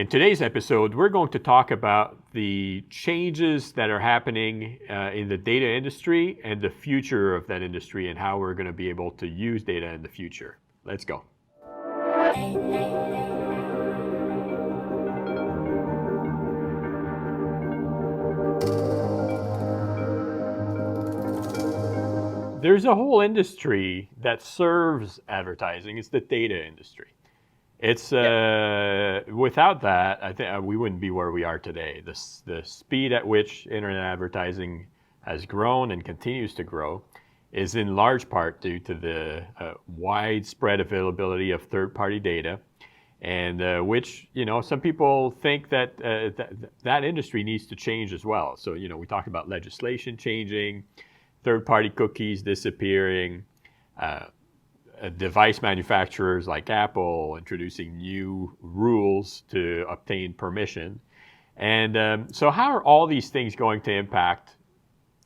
In today's episode, we're going to talk about the changes that are happening in the data industry and the future of that industry and how we're going to be able to use data in the future. Let's go. There's a whole industry that serves advertising. It's the data industry. It's without that, I think we wouldn't be where we are today. The speed at which internet advertising has grown and continues to grow is in large part due to the widespread availability of third-party data, and which some people think that that industry needs to change as well. So we talk about legislation changing, third-party cookies disappearing. Device manufacturers like Apple introducing new rules to obtain permission. And so how are all these things going to impact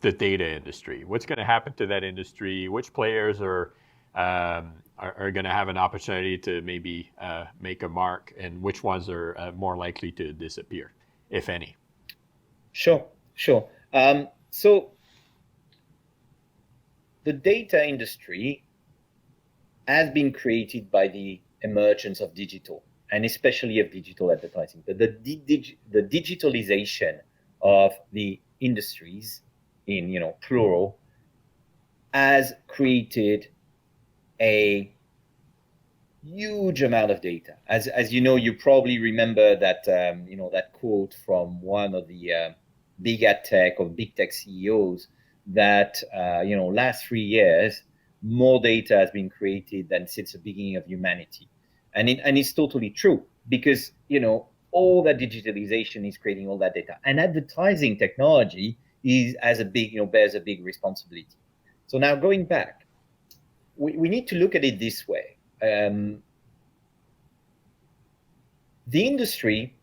the data industry? What's going to happen to that industry? Which players are going to have an opportunity to maybe make a mark, and which ones are more likely to disappear, if any? Sure. So the data industry has been created by the emergence of digital, and especially of digital advertising. The digitalization of the industries, in plural, has created a huge amount of data. As you probably remember that that quote from one of the big ad tech or big tech CEOs that last 3 years more data has been created than since the beginning of humanity. And it's totally true, because, all that digitalization is creating all that data. And advertising technology bears a big responsibility. So now going back, we need to look at it this way. The industry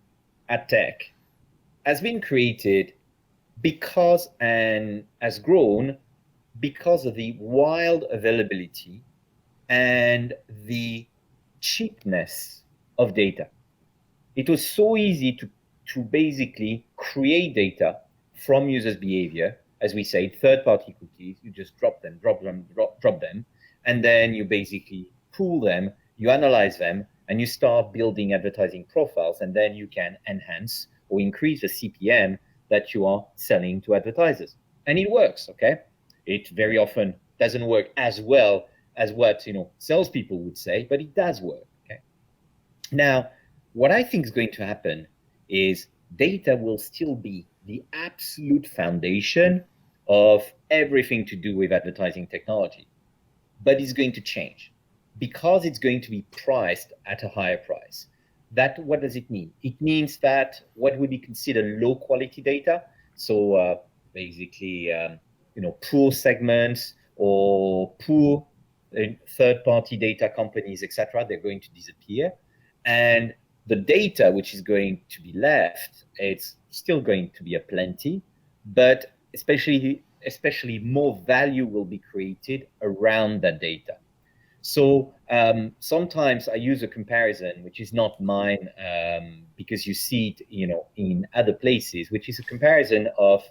at tech has been created because and has grown because of the wild availability and the cheapness of data. It was so easy to basically create data from users' behavior, as we say, third-party cookies. You just drop them, and then you basically pool them, you analyze them, and you start building advertising profiles, and then you can enhance or increase the CPM that you are selling to advertisers. And it works, okay? It very often doesn't work as well as what salespeople would say, but it does work. Okay. Now, what I think is going to happen is data will still be the absolute foundation of everything to do with advertising technology, but it's going to change because it's going to be priced at a higher price. What does it mean? It means that what would be considered low quality data, so basically poor segments or poor third-party data companies, etc., they're going to disappear. And the data which is going to be left, it's still going to be a plenty, but especially more value will be created around that data. So sometimes I use a comparison, which is not mine, because you see it in other places, which is a comparison of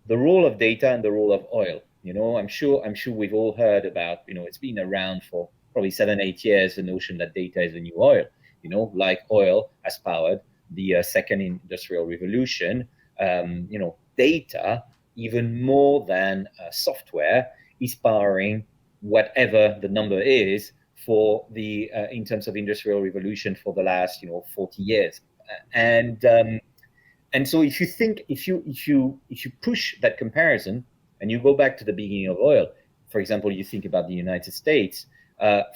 the role of data and the role of oil. I'm sure we've all heard about, it's been around for probably 7-8 years, the notion that data is the new oil. Like oil has powered the second industrial revolution. Data, even more than software, is powering whatever the number is for the in terms of industrial revolution for the last 40 years. And so if you push that comparison and you go back to the beginning of oil, for example, you think about the United States,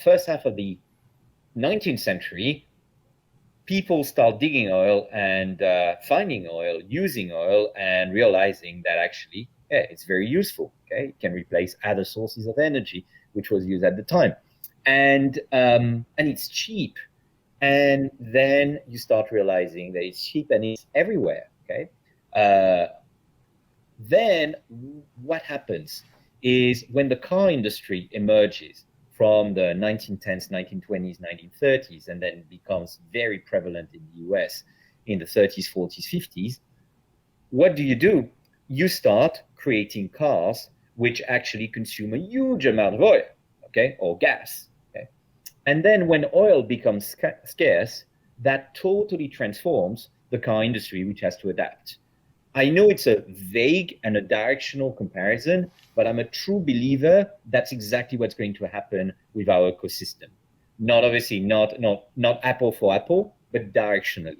first half of the 19th century, people start digging oil and finding oil, using oil, and realizing that actually, it's very useful. Okay, it can replace other sources of energy which was used at the time, and it's cheap. And then you start realizing that it's cheap and it's everywhere. Okay, then what happens is when the car industry emerges from the 1910s, 1920s, 1930s, and then becomes very prevalent in the US in the 30s, 40s, 50s, what do? You start creating cars which actually consume a huge amount of oil, okay, or gas. Okay? And then when oil becomes scarce, that totally transforms the car industry, which has to adapt. I know it's a vague and a directional comparison, but I'm a true believer that's exactly what's going to happen with our ecosystem. Not obviously not apple for apple, but directionally.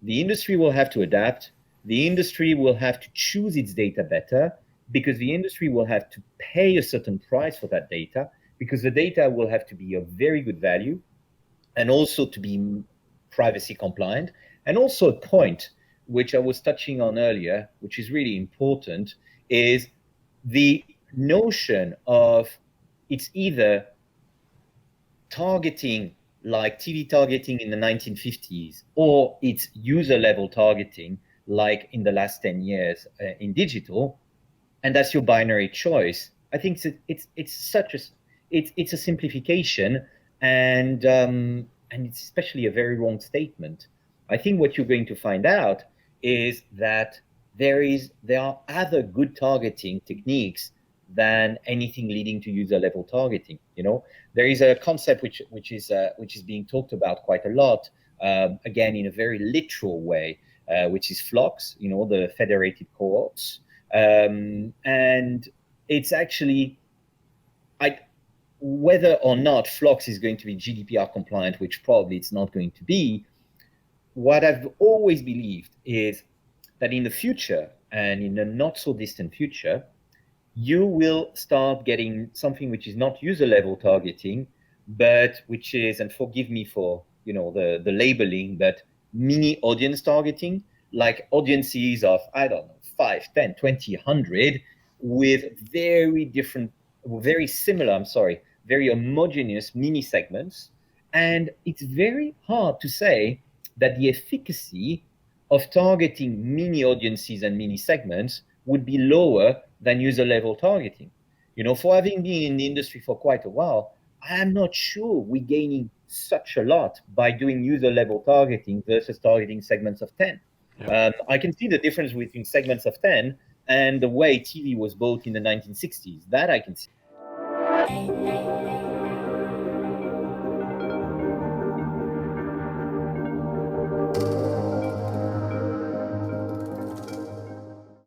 The industry will have to adapt. The industry will have to choose its data better, because the industry will have to pay a certain price for that data, because the data will have to be of very good value and also to be privacy compliant. And also a point which I was touching on earlier, which is really important, is the notion of it's either targeting like TV targeting in the 1950s, or it's user level targeting like in the last 10 years in digital, and that's your binary choice. I think it's a simplification, and it's especially a very wrong statement. I think what you're going to find out is that there are other good targeting techniques than anything leading to user level targeting. There is a concept which is being talked about quite a lot, again in a very literal way, which is flocks, the federated cohorts, and it's actually whether or not flocks is going to be GDPR compliant, which probably it's not going to be. What I've always believed is that in the future, and in the not so distant future, you will start getting something which is not user level targeting, but which is, and forgive me for the labeling, but mini audience targeting, like audiences of, I don't know, 5, 10, 20, 100, with very homogeneous mini segments. And it's very hard to say that the efficacy of targeting mini audiences and mini segments would be lower than user level targeting. For having been in the industry for quite a while, I am not sure we're gaining such a lot by doing user level targeting versus targeting segments of 10. Yeah. I can see the difference between segments of 10 and the way TV was built in the 1960s. That I can see.